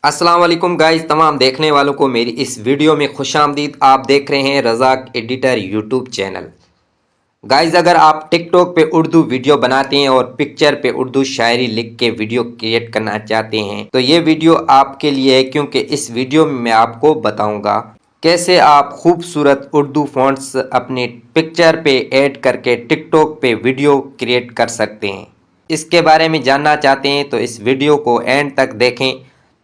अस्सलाम वालेकुम गाइस, तमाम देखने वालों को मेरी इस वीडियो में खुशामदीद। आप देख रहे हैं Razzaq editor YouTube channel. Guys, अगर आप टिकटॉक पे उर्दू वीडियो बनाते हैं और पिक्चर पे उर्दू शायरी लिख के वीडियो क्रिएट करना चाहते हैं तो ये वीडियो आपके लिए है, क्योंकि इस वीडियो में मैं आपको बताऊंगा कैसे आप खूबसूरत उर्दू फ़ॉन्ट्स अपने पिक्चर पे ऐड करके टिकटॉक पे वीडियो क्रिएट कर सकते हैं। इसके बारे में जानना चाहते हैं तो इस वीडियो को एंड तक देखें।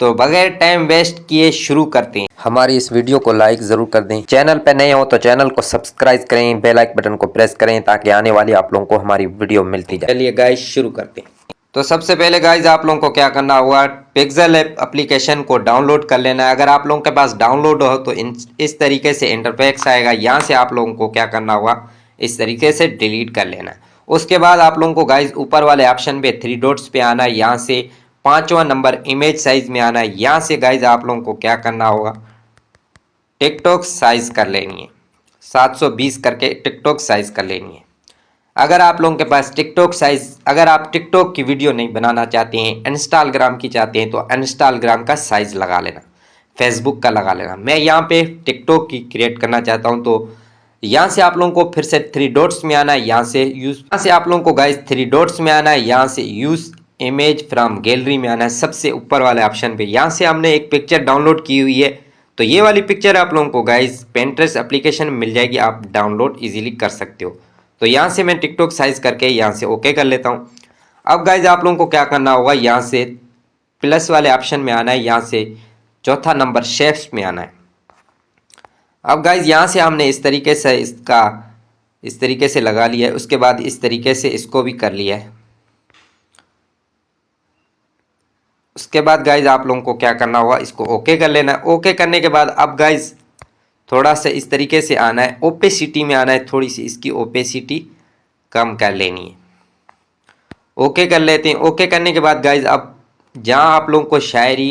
तो बगैर टाइम वेस्ट किए शुरू करते हैं। हमारी इस वीडियो को लाइक ज़रूर कर दें। चैनल पर नए हो तो चैनल को सब्सक्राइब करें, बेल आइकन बटन को प्रेस करें ताकि आने वाली आप लोगों को हमारी वीडियो मिलती जाए। चलिए गाइस शुरू करते हैं। तो सबसे पहले गाइस आप लोगों को क्या करना होगा, पिक्सेल ऐप एप्लीकेशन को डाउनलोड कर लेना है। अगर आप लोगों के पास डाउनलोड हो तो इस तरीके से इंटरफेस आएगा। यहाँ से आप लोगों को क्या करना होगा, इस तरीके से डिलीट कर लेना है। उसके बाद आप लोगों को गाइस ऊपर वाले ऑप्शन पे 3 डॉट्स पे आना है। यहाँ से 5वां नंबर इमेज साइज में आना है। यहाँ से गाइज आप लोगों को क्या करना होगा, टिकटॉक साइज कर लेनी है। 720 करके टिकटॉक साइज कर लेनी है। अगर आप लोगों के पास टिकटॉक साइज, अगर आप टिकटॉक की वीडियो नहीं बनाना चाहते हैं, इंस्टाग्राम की चाहते हैं तो इंस्टाग्राम का साइज लगा लेना, फेसबुक का लगा लेना। मैं यहाँ पे टिकटॉक की क्रिएट करना चाहता हूँ तो यहाँ से आप लोगों को फिर से 3 डॉट्स में आना है। यहाँ से आप लोगों को गाइज 3 डॉट्स में आना है। यहाँ से यूज इमेज फ्रॉम गैलरी में आना है, सबसे ऊपर वाले ऑप्शन पे। यहाँ से हमने एक पिक्चर डाउनलोड की हुई है तो ये वाली पिक्चर आप लोगों को गाइज Pinterest एप्लीकेशन में मिल जाएगी, आप डाउनलोड इजीली कर सकते हो। तो यहाँ से मैं टिकटॉक साइज करके यहाँ से ओके कर लेता हूँ। अब गाइज आप लोगों को क्या करना होगा, यहाँ से प्लस वाले ऑप्शन में आना है। यहाँ से चौथा नंबर शेप्स में आना है। अब गाइज यहाँ से हमने इस तरीके से इसका इस तरीके से लगा लिया है। उसके बाद इस तरीके से इसको भी कर लिया है। उसके बाद गाइज आप लोगों को क्या करना होगा, इसको ओके कर लेना है। ओके करने के बाद अब गाइज थोड़ा सा इस तरीके से आना है, ओपेसिटी में आना है। थोड़ी सी इसकी ओपेसिटी कम कर लेनी है। ओके कर लेते हैं। ओके करने के बाद गाइज अब जहाँ आप लोगों को शायरी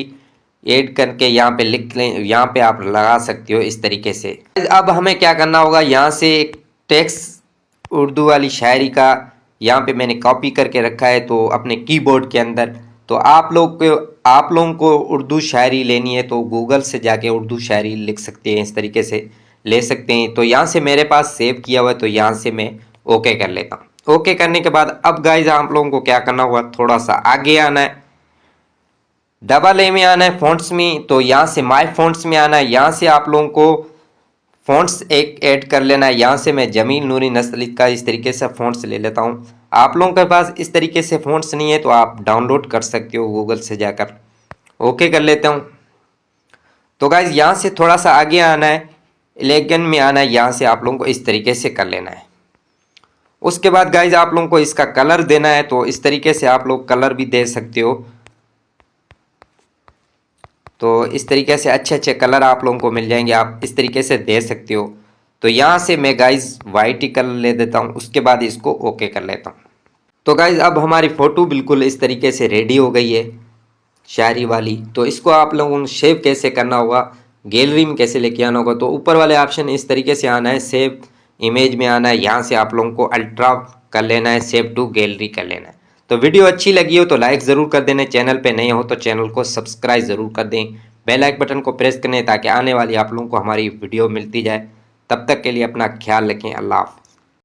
ऐड करके यहाँ पे लिख लें, यहाँ पे आप लगा सकते हो इस तरीके से। अब हमें क्या करना होगा, यहाँ से एक टेक्स्ट उर्दू वाली शायरी का यहाँ पे मैंने कॉपी करके रखा है तो अपने कीबोर्ड के अंदर। तो आप लोगों को उर्दू शायरी लेनी है तो गूगल से जाके उर्दू शायरी लिख सकते हैं, इस तरीके से ले सकते हैं। तो यहाँ से मेरे पास सेव किया हुआ है तो यहाँ से मैं ओके कर लेता हूँ। ओके करने के बाद अब गाइज आप लोगों को क्या करना होगा, थोड़ा सा आगे आना है, डबल ए में आना है फ़ॉन्ट्स में। तो यहाँ से माय फ़ॉन्ट्स में आना है। यहाँ से आप लोगों को फ़ॉन्ट्स एक ऐड कर लेना है। यहाँ से मैं जमील नूरी नस्लिक का इस तरीके से फ़ॉन्ट्स ले लेता हूँ। आप लोगों के पास इस तरीके से फ़ॉन्ट्स नहीं है तो आप डाउनलोड कर सकते हो गूगल से जाकर। ओके कर लेता हूँ। तो गाइज यहाँ से थोड़ा सा आगे आना है, इलेगन में आना है। यहाँ से आप लोगों को इस तरीके से कर लेना है। उसके बाद गाइज आप लोगों को इसका कलर देना है तो इस तरीके से आप लोग कलर भी दे सकते हो। तो इस तरीके से अच्छे अच्छे कलर आप लोगों को मिल जाएंगे, आप इस तरीके से दे सकते हो। तो यहाँ से मैं गाइज वाइट ही कलर ले देता हूँ। उसके बाद इसको ओके कर लेता हूँ। तो गाइज अब हमारी फ़ोटो बिल्कुल इस तरीके से रेडी हो गई है शायरी वाली। तो इसको आप लोगों को सेव कैसे करना होगा, गैलरी में कैसे लेके आना होगा, तो ऊपर वाले ऑप्शन इस तरीके से आना है, सेव इमेज में आना है। यहाँ से आप लोगों को अल्ट्रा कर लेना है, सेव टू गैलरी कर लेना है। तो वीडियो अच्छी लगी हो तो लाइक ज़रूर कर देना। चैनल पे नए हो तो चैनल को सब्सक्राइब ज़रूर कर दें, बेल आइकन बटन को प्रेस करें ताकि आने वाली आप लोगों को हमारी वीडियो मिलती जाए। तब तक के लिए अपना ख्याल रखें। अल्लाह हाफ़िज़।